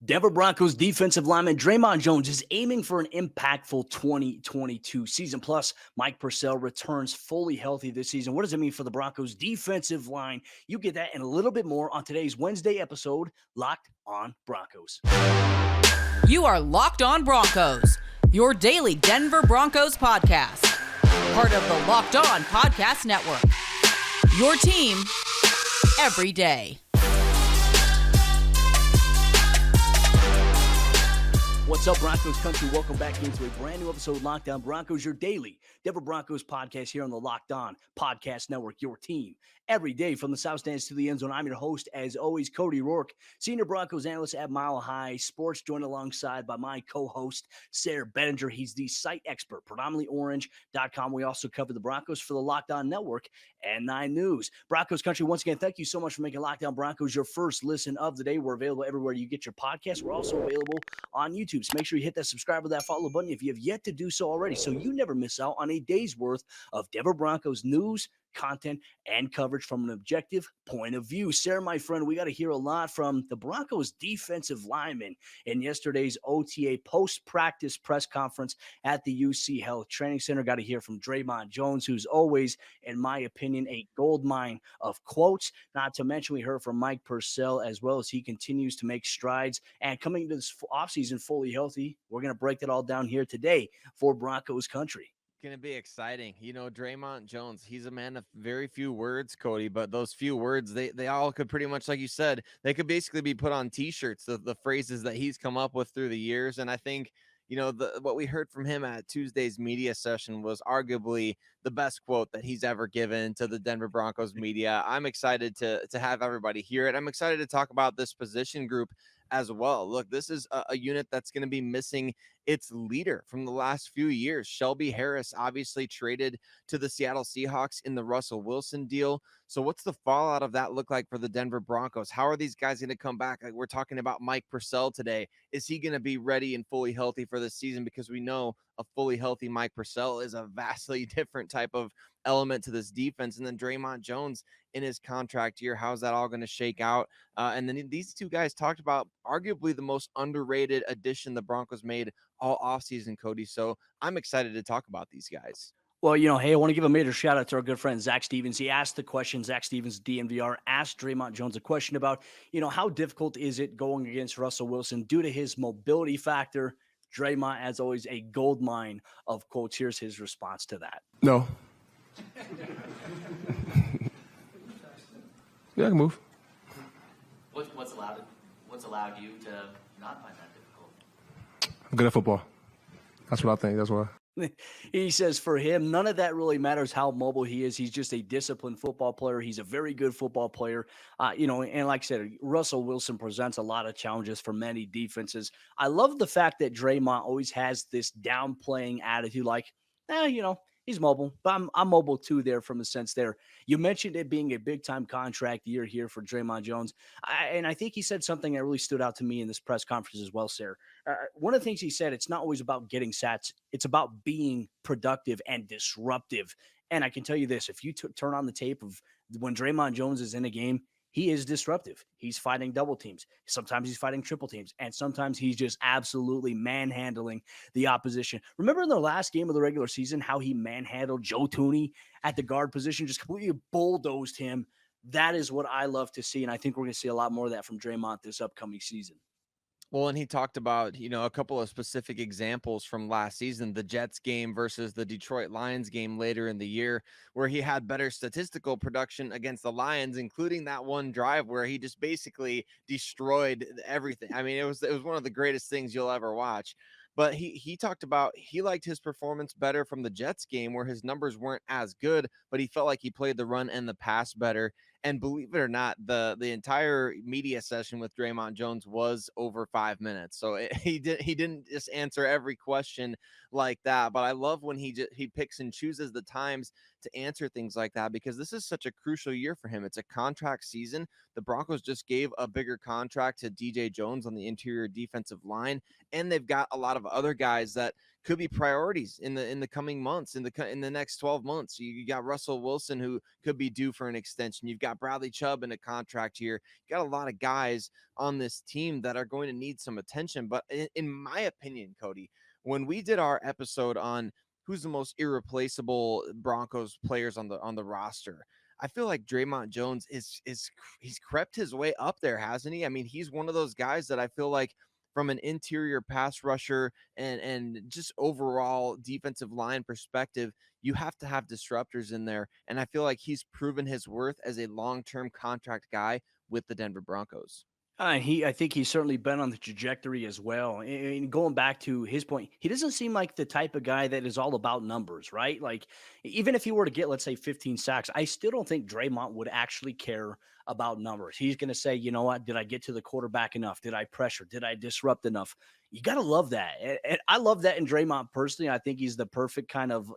Denver Broncos defensive lineman Dre'Mont Jones is aiming for an impactful 2022 season. Plus, Mike Purcell returns fully healthy this season. What does it mean for the Broncos defensive line? You get that and a little bit more on today's Wednesday episode, Locked on Broncos. You are Locked on Broncos, your daily Denver Broncos podcast. Part of the Locked on Podcast Network. Your team every day. What's up, Broncos country? Welcome back into a brand new episode of Locked on Broncos, your daily Denver Broncos podcast here on the Locked on Podcast Network, your team every day from the South Stands to the end zone. I'm your host, as always, Cody Roark, senior Broncos analyst at Mile High Sports, joined alongside by my co-host, Sayre Bedinger. He's the site expert, predominantlyorange.com. We also cover the Broncos for the Locked on Network and 9 News. Broncos country, once again, thank you so much for making Locked on Broncos your first listen of the day. We're available everywhere you get your podcast. We're also available on YouTube. So make sure you hit that subscribe or that follow button if you have yet to do so already, so you never miss out on a day's worth of Denver Broncos news, content, and coverage from an objective point of view. Sayre, my friend, we got to hear a lot from the Broncos defensive linemen in yesterday's OTA post-practice press conference at the UC Health Training Center. Got to hear from Dre'Mont Jones, who's always, in my opinion, a gold mine of quotes. Not to mention, we heard from Mike Purcell as well, as he continues to make strides and coming into this offseason fully healthy. We're going to break that all down here today for Broncos country. Going to be exciting. You know, Dre'Mont Jones, he's a man of very few words, Cody, but those few words, they all could pretty much, like you said, they could basically be put on t-shirts, the phrases that he's come up with through the years. And I think, you know, what we heard from him at Tuesday's media session was arguably the best quote that he's ever given to the Denver Broncos media. I'm excited to have everybody hear it. I'm excited to talk about this position group as well. Look, this is a unit that's going to be missing its leader from the last few years. Shelby Harris obviously traded to the Seattle Seahawks in the Russell Wilson deal. So what's the fallout of that look like for the Denver Broncos? How are these guys going to come back? Like, we're talking about Mike Purcell today. Is he going to be ready and fully healthy for this season? Because we know a fully healthy Mike Purcell is a vastly different type of element to this defense. And then Dre'Mont Jones in his contract year, how's that all going to shake out? And then these two guys talked about arguably the most underrated addition the Broncos made all offseason, Cody. So I'm excited to talk about these guys. Well, you know, hey, I want to give a major shout out to our good friend, Zach Stevens. He asked the question, Zach Stevens, DNVR, asked Dre'Mont Jones a question about, you know, how difficult is it going against Russell Wilson due to his mobility factor? Dre'Mont, as always, a gold mine of quotes. Here's his response to that. No. Yeah, I can move. What's allowed you to not find that difficult? I'm good at football. That's what I think. That's why. He says for him, none of that really matters how mobile he is. He's just a disciplined football player. He's a very good football player. You know, and like I said, Russell Wilson presents a lot of challenges for many defenses. I love the fact that Dre'Mont always has this downplaying attitude, like, you know, he's mobile, but I'm mobile too there from a sense there. You mentioned it being a big-time contract year here for Dre'Mont Jones. And I think he said something that really stood out to me in this press conference as well, Sayre. One of the things he said, it's not always about getting sats. It's about being productive and disruptive. And I can tell you this, if you turn on the tape of when Dre'Mont Jones is in a game, he is disruptive. He's fighting double teams. Sometimes he's fighting triple teams. And sometimes he's just absolutely manhandling the opposition. Remember in the last game of the regular season, how he manhandled Joe Thuney at the guard position, just completely bulldozed him. That is what I love to see. And I think we're going to see a lot more of that from Dre'Mont this upcoming season. Well, and he talked about, you know, a couple of specific examples from last season, the Jets game versus the Detroit Lions game later in the year, where he had better statistical production against the Lions, including that one drive where he just basically destroyed everything. I mean, it was one of the greatest things you'll ever watch. But he talked about he liked his performance better from the Jets game, where his numbers weren't as good, but he felt like he played the run and the pass better. And believe it or not, the entire media session with Dre'Mont Jones was over 5 minutes. So he didn't just answer every question like that. But I love when he picks and chooses the times to answer things like that, because this is such a crucial year for him. It's a contract season. The Broncos just gave a bigger contract to DJ Jones on the interior defensive line, and they've got a lot of other guys that could be priorities in the coming months, in the next 12 months. You got Russell Wilson, who could be due for an extension. You've got Bradley Chubb in a contract here. You got a lot of guys on this team that are going to need some attention. But in my opinion, Cody, when we did our episode on who's the most irreplaceable Broncos players on the roster, I feel like Dre'Mont Jones he's crept his way up there, hasn't he? I mean, he's one of those guys that I feel like, from an interior pass rusher and just overall defensive line perspective, you have to have disruptors in there. And I feel like he's proven his worth as a long-term contract guy with the Denver Broncos. I think he's certainly been on the trajectory as well. And going back to his point, he doesn't seem like the type of guy that is all about numbers, right? Like, even if he were to get, let's say, 15 sacks, I still don't think Draymond would actually care about numbers. He's going to say, you know what? Did I get to the quarterback enough? Did I pressure? Did I disrupt enough? You got to love that. And I love that in Draymond personally. I think he's the perfect kind of,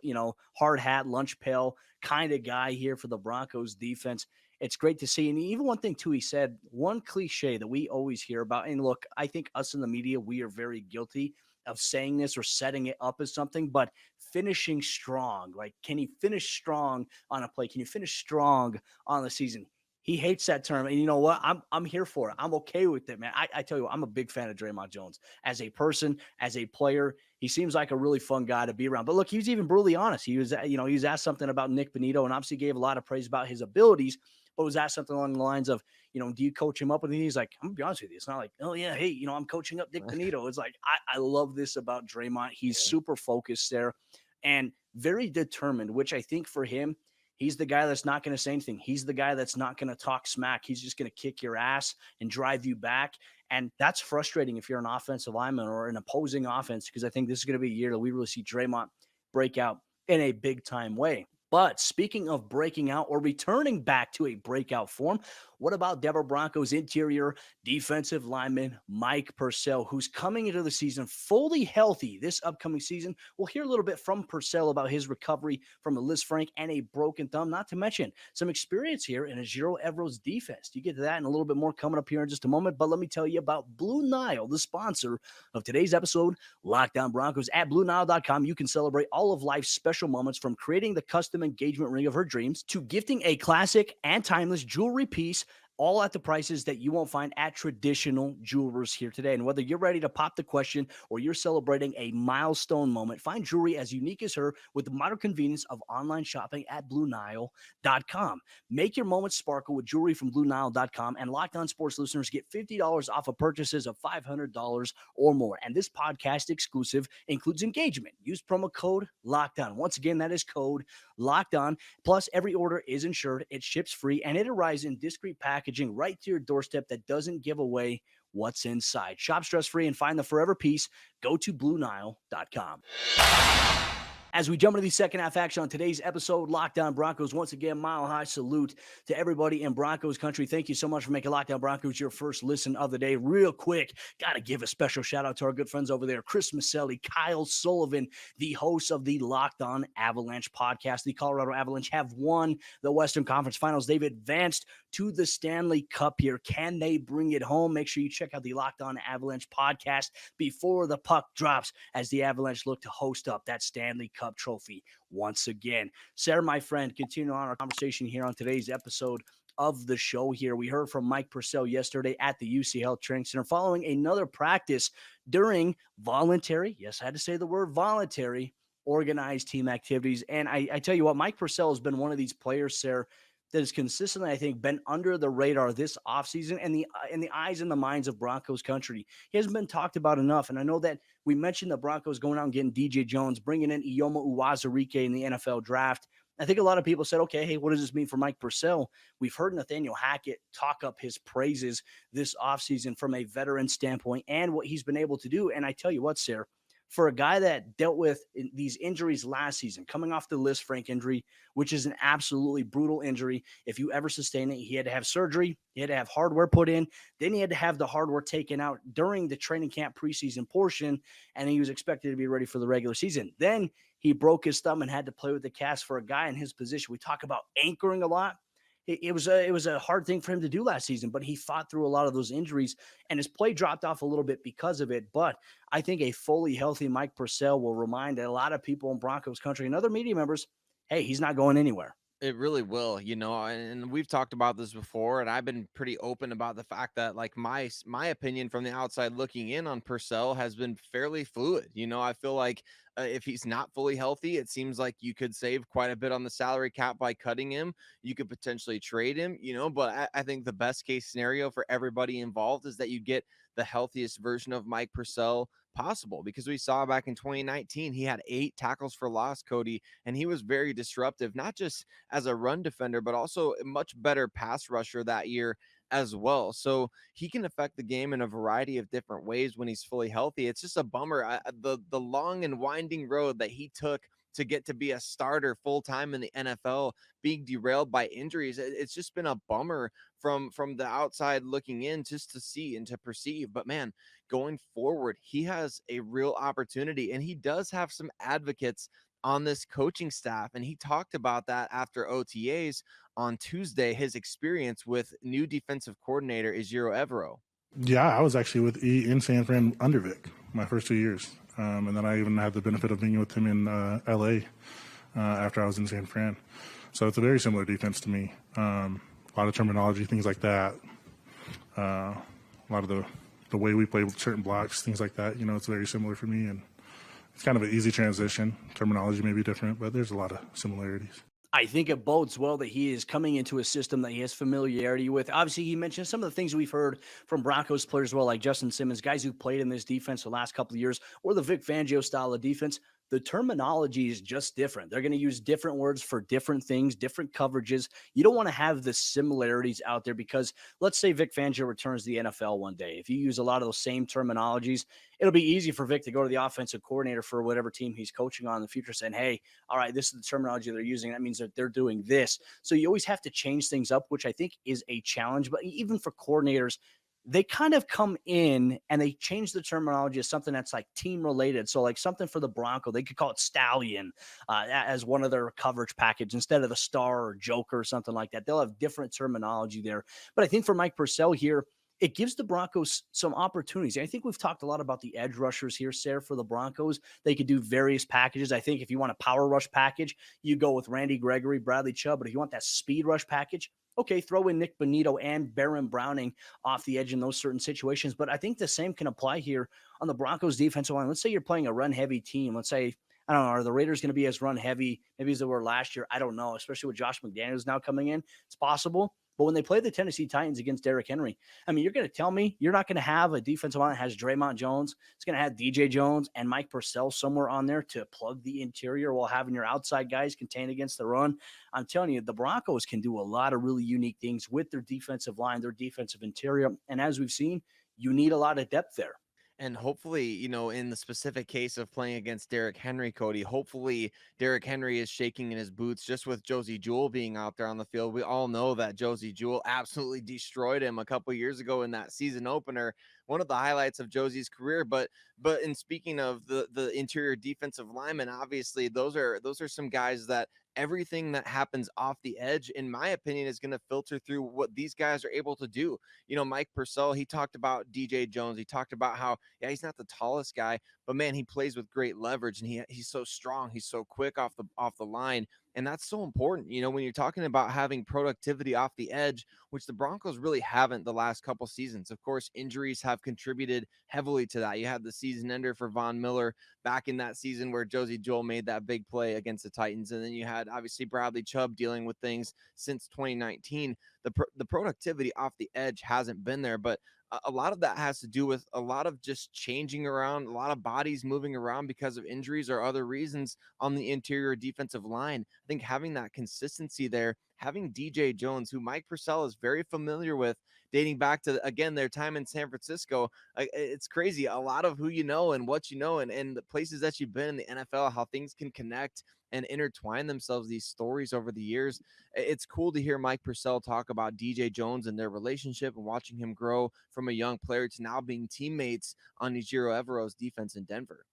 hard hat, lunch pail kind of guy here for the Broncos defense. It's great to see. And even one thing, too, he said, one cliche that we always hear about. And look, I think us in the media, we are very guilty of saying this or setting it up as something, but finishing strong. Like, can he finish strong on a play? Can you finish strong on the season? He hates that term. And you know what? I'm here for it. I'm okay with it, man. I tell you what, I'm a big fan of Dre'Mont Jones as a person, as a player. He seems like a really fun guy to be around. But look, he was even brutally honest. He was asked something about Nick Bonito and obviously gave a lot of praise about his abilities, but was asked something along the lines of, do you coach him up? And he's like, I'm gonna be honest with you. It's not like, oh yeah, hey, I'm coaching up Nick Bonito. It's like, I love this about Dre'Mont. He's super focused there and very determined, which I think for him, he's the guy that's not going to say anything. He's the guy that's not going to talk smack. He's just going to kick your ass and drive you back. And that's frustrating if you're an offensive lineman or an opposing offense, because I think this is going to be a year that we really see Dre'Mont break out in a big time way. But speaking of breaking out or returning back to a breakout form, what about Denver Broncos interior defensive lineman Mike Purcell, who's coming into the season fully healthy this upcoming season? We'll hear a little bit from Purcell about his recovery from a Lisfranc and a broken thumb, not to mention some experience here in a Giro Evro's defense. You get to that and a little bit more coming up here in just a moment, but let me tell you about Blue Nile, the sponsor of today's episode, Lockdown Broncos. At BlueNile.com, you can celebrate all of life's special moments, from creating the custom engagement ring of her dreams to gifting a classic and timeless jewelry piece, all at the prices that you won't find at traditional jewelers here today. And whether you're ready to pop the question or you're celebrating a milestone moment, find jewelry as unique as her with the modern convenience of online shopping at BlueNile.com. Make your moments sparkle with jewelry from BlueNile.com, and Locked On Sports listeners get $50 off of purchases of $500 or more. And this podcast exclusive includes engagement. Use promo code LOCKEDON. Once again, that is code LOCKEDON. Plus, every order is insured, it ships free, and it arrives in discreet packaging right to your doorstep that doesn't give away what's inside. Shop stress-free and find the forever piece. Go to BlueNile.com. As we jump into the second half action on today's episode, Lockdown Broncos, once again, mile high salute to everybody in Broncos country. Thank you so much for making Lockdown Broncos your first listen of the day. Real quick, got to give a special shout out to our good friends over there, Chris Maselli, Kyle Sullivan, the hosts of the Locked On Avalanche podcast. The Colorado Avalanche have won the Western Conference Finals. They've advanced to the Stanley Cup here. Can they bring it home? Make sure you check out the Locked On Avalanche podcast before the puck drops, as the Avalanche look to host up that Stanley Cup trophy once again. Sayre, my friend, continue on our conversation here on today's episode of the show here. We heard from Mike Purcell yesterday at the UC Health Training Center following another practice during voluntary, yes, I had to say the word voluntary, organized team activities. And I tell you what, Mike Purcell has been one of these players, Sayre, that has consistently, I think, been under the radar this offseason and in the eyes and the minds of Broncos country. He hasn't been talked about enough. And I know that we mentioned the Broncos going out and getting DJ Jones, bringing in Ioma Uwazurike in the NFL draft. I think a lot of people said, okay, hey, what does this mean for Mike Purcell? We've heard Nathaniel Hackett talk up his praises this offseason from a veteran standpoint and what he's been able to do. And I tell you what, Sayre, for a guy that dealt with these injuries last season, coming off the Lisfranc injury, which is an absolutely brutal injury. If you ever sustain it, he had to have surgery. He had to have hardware put in. Then he had to have the hardware taken out during the training camp preseason portion, and he was expected to be ready for the regular season. Then he broke his thumb and had to play with the cast. For a guy in his position, we talk about anchoring a lot. it was a hard thing for him to do last season, but he fought through a lot of those injuries and his play dropped off a little bit because of it. But I think a fully healthy Mike Purcell will remind a lot of people in Broncos country and other media members, hey, he's not going anywhere. It really will, and we've talked about this before, and I've been pretty open about the fact that like my opinion from the outside looking in on Purcell has been fairly fluid. I feel like if he's not fully healthy, it seems like you could save quite a bit on the salary cap by cutting him. You could potentially trade him, but I think the best case scenario for everybody involved is that you get the healthiest version of Mike Purcell possible, because we saw back in 2019 he had 8 tackles for loss, Cody, and he was very disruptive, not just as a run defender, but also a much better pass rusher that year as well. So he can affect the game in a variety of different ways when he's fully healthy. It's just a bummer. The long and winding road that he took to get to be a starter full time in the NFL being derailed by injuries. It's just been a bummer from the outside looking in, just to see and to perceive. But man, going forward, he has a real opportunity, and he does have some advocates on this coaching staff. And he talked about that after OTAs on Tuesday, his experience with new defensive coordinator Ejiro Evero. Yeah, I was actually with E in San Fran under Vic my first 2 years. And then I even had the benefit of being with him in L.A. After I was in San Fran. So it's a very similar defense to me. A lot of terminology, things like that. A lot of the way we play with certain blocks, things like that. It's very similar for me. And it's kind of an easy transition. Terminology may be different, but there's a lot of similarities. I think it bodes well that he is coming into a system that he has familiarity with. Obviously, he mentioned some of the things we've heard from Broncos players as well, like Justin Simmons, guys who played in this defense the last couple of years, or the Vic Fangio style of defense. The terminology is just different. They're going to use different words for different things, different coverages. You don't want to have the similarities out there, because let's say Vic Fangio returns to the NFL one day. If you use a lot of those same terminologies, it'll be easy for Vic to go to the offensive coordinator for whatever team he's coaching on in the future saying, hey, all right, this is the terminology they're using. That means that they're doing this. So you always have to change things up, which I think is a challenge. But even for coordinators, they kind of come in and they change the terminology of something that's like team related. So like something for the Bronco, they could call it Stallion as one of their coverage package instead of the Star or Joker or something like that. They'll have different terminology there. But I think for Mike Purcell here, it gives the Broncos some opportunities. I think we've talked a lot about the edge rushers here, Sayre, for the Broncos. They could do various packages. I think if you want a power rush package, you go with Randy Gregory, Bradley Chubb. But if you want that speed rush package, okay, throw in Nick Bonito and Baron Browning off the edge in those certain situations. But I think the same can apply here on the Broncos defensive line. Let's say you're playing a run-heavy team. Let's say, I don't know, are the Raiders going to be as run-heavy maybe as they were last year? I don't know, especially with Josh McDaniels now coming in. It's possible. But when they play the Tennessee Titans against Derrick Henry, I mean, you're going to tell me you're not going to have a defensive line that has Dre'Mont Jones. It's going to have DJ Jones and Mike Purcell somewhere on there to plug the interior while having your outside guys contain against the run. I'm telling you, the Broncos can do a lot of really unique things with their defensive line, their defensive interior. And as we've seen, you need a lot of depth there. And hopefully, in the specific case of playing against Derrick Henry, Cody, hopefully Derrick Henry is shaking in his boots just with Josie Jewell being out there on the field. We all know that Josie Jewell absolutely destroyed him a couple years ago in that season opener, one of the highlights of Josie's career. But in speaking of the interior defensive linemen, obviously those are some guys that everything that happens off the edge, in my opinion, is going to filter through what these guys are able to do. Mike Purcell, he talked about DJ Jones. He talked about how, yeah, he's not the tallest guy, but man, he plays with great leverage, and he's so strong. He's so quick off the line. And that's so important, when you're talking about having productivity off the edge, which the Broncos really haven't the last couple seasons. Of course, injuries have contributed heavily to that. You had the season ender for Von Miller back in that season where Josie Jewell made that big play against the Titans. And then you had obviously Bradley Chubb dealing with things since 2019. The productivity off the edge hasn't been there, but a lot of that has to do with a lot of just changing around, a lot of bodies moving around because of injuries or other reasons on the interior defensive line. I think having that consistency there, having DJ Jones, who Mike Purcell is very familiar with, dating back to, again, their time in San Francisco. It's crazy. A lot of who you know and what you know and the places that you've been in the NFL, how things can connect and intertwine themselves, these stories over the years. It's cool to hear Mike Purcell talk about DJ Jones and their relationship and watching him grow from a young player to now being teammates on Ejiro Evero's defense in Denver.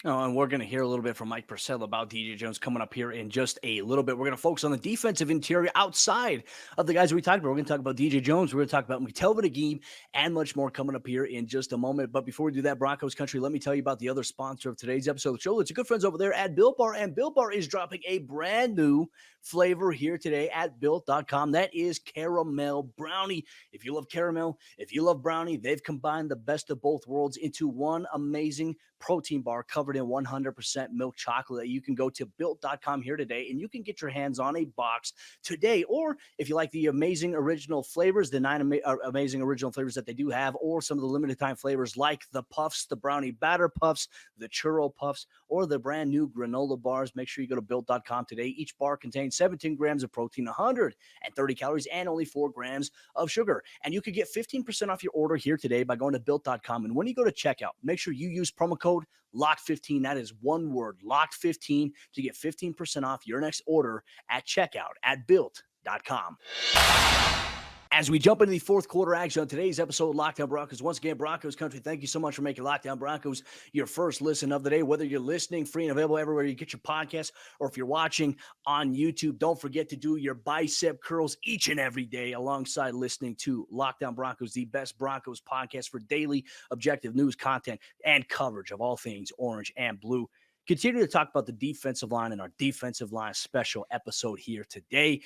Oh, and we're going to hear a little bit from Mike Purcell about DJ Jones coming up here in just a little bit. We're going to focus on the defensive interior outside of the guys we talked about. We're going to talk about DJ Jones. We're going to talk about McTelvin and much more coming up here in just a moment. But before we do that, Broncos country, let me tell you about the other sponsor of today's episode of the show. It's your good friends over there at Built Bar. And Built Bar is dropping a brand new flavor here today at Built.com. That is caramel brownie. If you love caramel, if you love brownie, they've combined the best of both worlds into one amazing protein bar covered in 100% milk chocolate. You can go to Built.com here today and you can get your hands on a box today. Or if you like the amazing original flavors, the 9 amazing original flavors that they do have, or some of the limited time flavors like the puffs, the brownie batter puffs, the churro puffs, or the brand new granola bars, make sure you go to Built.com today. Each bar contains 17 grams of protein, 130 calories, and only 4 grams of sugar. And you could get 15% off your order here today by going to Built.com. And when you go to checkout, make sure you use promo code LOCKED15. That is one word, LOCKED15, to get 15% off your next order at checkout at Built.com. As we jump into the fourth quarter action on today's episode of Lockdown Broncos, once again, Broncos country, thank you so much for making Lockdown Broncos your first listen of the day. Whether you're listening free and available everywhere you get your podcast, or if you're watching on YouTube, don't forget to do your bicep curls each and every day alongside listening to Lockdown Broncos, the best Broncos podcast for daily objective news content and coverage of all things orange and blue. Continue to talk about the defensive line in our defensive line special episode here today.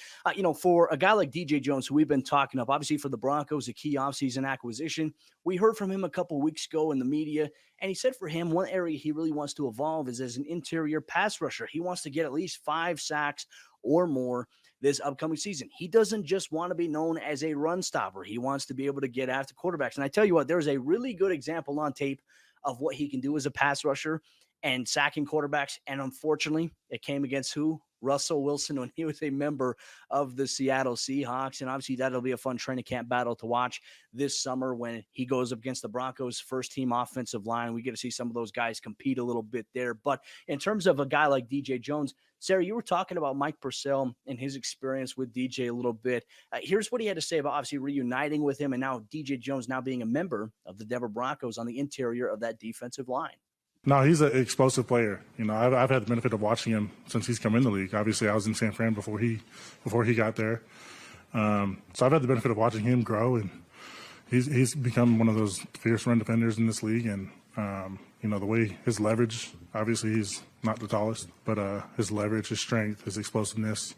For a guy like DJ Jones, who we've been talking up, obviously for the Broncos, a key offseason acquisition, we heard from him a couple weeks ago in the media, and he said for him, one area he really wants to evolve is as an interior pass rusher. He wants to get at least 5 sacks or more this upcoming season. He doesn't just want to be known as a run stopper. He wants to be able to get after quarterbacks. And I tell you what, there's a really good example on tape of what he can do as a pass rusher and sacking quarterbacks. And unfortunately, it came against who? Russell Wilson, when he was a member of the Seattle Seahawks. And obviously that'll be a fun training camp battle to watch this summer when he goes up against the Broncos first team offensive line. We get to see some of those guys compete a little bit there. But in terms of a guy like DJ Jones, Sayre, you were talking about Mike Purcell and his experience with DJ a little bit. Here's what he had to say about obviously reuniting with him and now DJ Jones now being a member of the Denver Broncos on the interior of that defensive line. No, he's an explosive player. I've had the benefit of watching him since he's come in the league. Obviously, I was in San Fran before he got there. So I've had the benefit of watching him grow, and he's become one of those fierce run defenders in this league. And the way his leverage, obviously he's not the tallest, but his leverage, his strength, his explosiveness,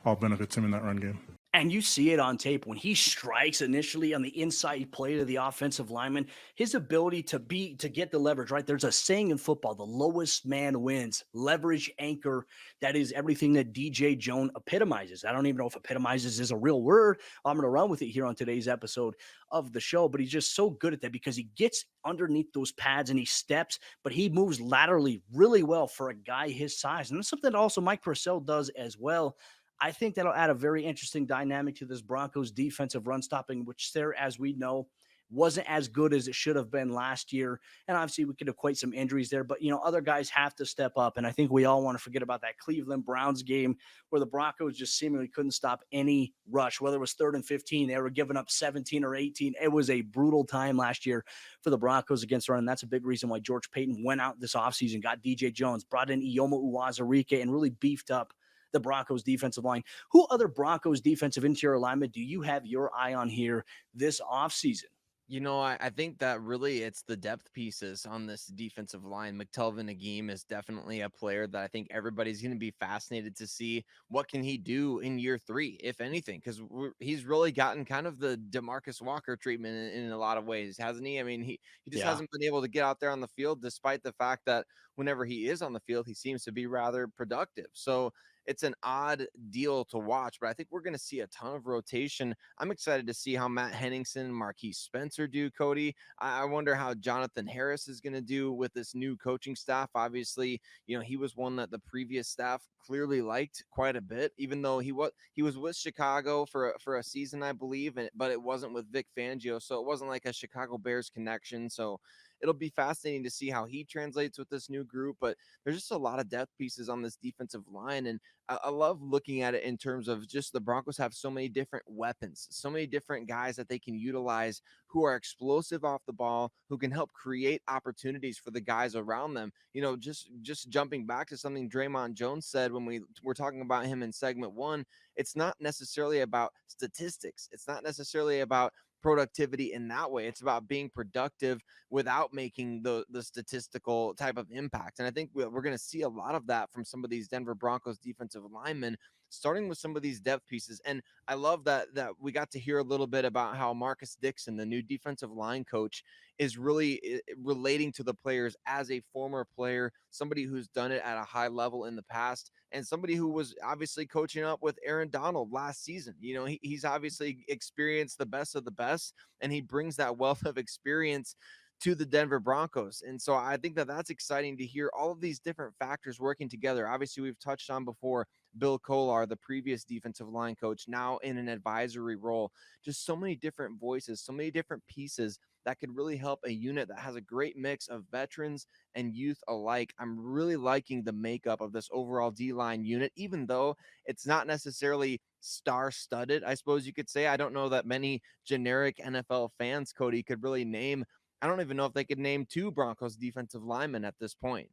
all benefits him in that run game. And you see it on tape when he strikes initially on the inside play to the offensive lineman, his ability to get the leverage, right? There's a saying in football, the lowest man wins. Leverage anchor. That is everything that DJ Jones epitomizes. I don't even know if epitomizes is a real word. I'm going to run with it here on today's episode of the show, but he's just so good at that because he gets underneath those pads and he steps, but he moves laterally really well for a guy his size. And that's something that also Mike Purcell does as well. I think that'll add a very interesting dynamic to this Broncos defensive run stopping, which there, as we know, wasn't as good as it should have been last year. And obviously we could equate some injuries there, but other guys have to step up. And I think we all want to forget about that Cleveland Browns game where the Broncos just seemingly couldn't stop any rush, whether it was 3rd and 15, they were giving up 17 or 18. It was a brutal time last year for the Broncos against the run. And that's a big reason why George Paton went out this offseason, got DJ Jones, brought in Ioma Uwazurike, and really beefed up the Broncos defensive line. Who other Broncos defensive interior linemen do you have your eye on here this offseason? I think that really it's the depth pieces on this defensive line. McTelvin is definitely a player that I think everybody's going to be fascinated to see what can he do in year 3, if anything, because he's really gotten kind of the DeMarcus Walker treatment in a lot of ways, hasn't he? I mean, he just hasn't been able to get out there on the field, despite the fact that whenever he is on the field, he seems to be rather productive. So it's an odd deal to watch, but I think we're going to see a ton of rotation. I'm excited to see how Matt Henningsen and Marquise Spencer do, Cody. I wonder how Jonathan Harris is going to do with this new coaching staff. Obviously, he was one that the previous staff clearly liked quite a bit, even though he was with Chicago for a season, I believe, but it wasn't with Vic Fangio, so it wasn't like a Chicago Bears connection. So it'll be fascinating to see how he translates with this new group. But there's just a lot of depth pieces on this defensive line. And I love looking at it in terms of just the Broncos have so many different weapons, so many different guys that they can utilize who are explosive off the ball, who can help create opportunities for the guys around them. Just jumping back to something Dre'Mont Jones said when we were talking about him in segment 1, it's not necessarily about statistics. It's not necessarily about productivity in that way. It's about being productive without making the statistical type of impact. And I think we're going to see a lot of that from some of these Denver Broncos defensive linemen, starting with some of these depth pieces. And I love that we got to hear a little bit about how Marcus Dixon, the new defensive line coach, is really relating to the players as a former player, somebody who's done it at a high level in the past, and somebody who was obviously coaching up with Aaron Donald last season. He's obviously experienced the best of the best, and he brings that wealth of experience to the Denver Broncos. And so I think that's exciting to hear all of these different factors working together. Obviously, we've touched on before Bill Kolar, the previous defensive line coach, now in an advisory role. Just so many different voices, so many different pieces that could really help a unit that has a great mix of veterans and youth alike. I'm really liking the makeup of this overall D-line unit, even though it's not necessarily star-studded, I suppose you could say. I don't know that many generic NFL fans, Cody, could really name. I don't even know if they could name 2 Broncos defensive linemen at this point.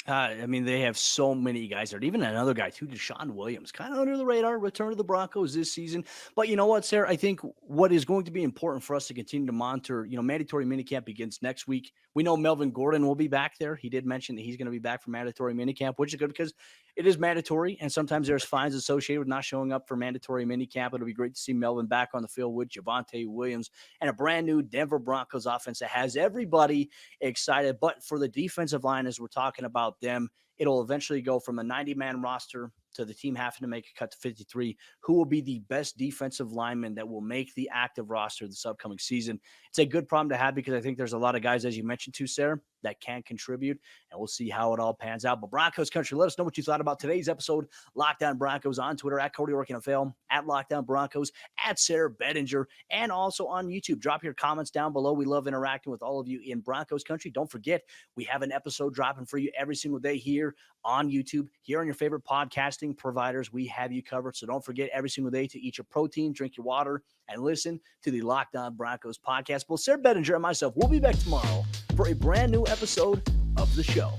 They have so many guys there. Even another guy, too, Deshaun Williams, kind of under the radar, return to the Broncos this season. But you know what, Sayre? I think what is going to be important for us to continue to monitor, mandatory minicamp begins next week. We know Melvin Gordon will be back there. He did mention that he's going to be back for mandatory minicamp, which is good because it is mandatory, and sometimes there's fines associated with not showing up for mandatory minicamp. It'll be great to see Melvin back on the field with Javonte Williams and a brand new Denver Broncos offense that has everybody excited. But for the defensive line, as we're talking about them, it'll eventually go from a 90-man roster to the team having to make a cut to 53. Who will be the best defensive lineman that will make the active roster this upcoming season? It's a good problem to have because I think there's a lot of guys, as you mentioned too, Sayre, that can contribute, and we'll see how it all pans out. But Broncos country, let us know what you thought about today's episode. Lockdown Broncos on Twitter at Cody Roark NFL, at Lockdown Broncos, at Sayre Bedinger, and also on YouTube. Drop your comments down below. We love interacting with all of you in Broncos country. Don't forget, we have an episode dropping for you every single day here on YouTube, here on your favorite podcasting providers. We have you covered. So don't forget every single day to eat your protein, drink your water, and listen to the Lockdown Broncos podcast. Well, Sayre Bedinger and myself, we'll be back tomorrow for a brand new episode of the show.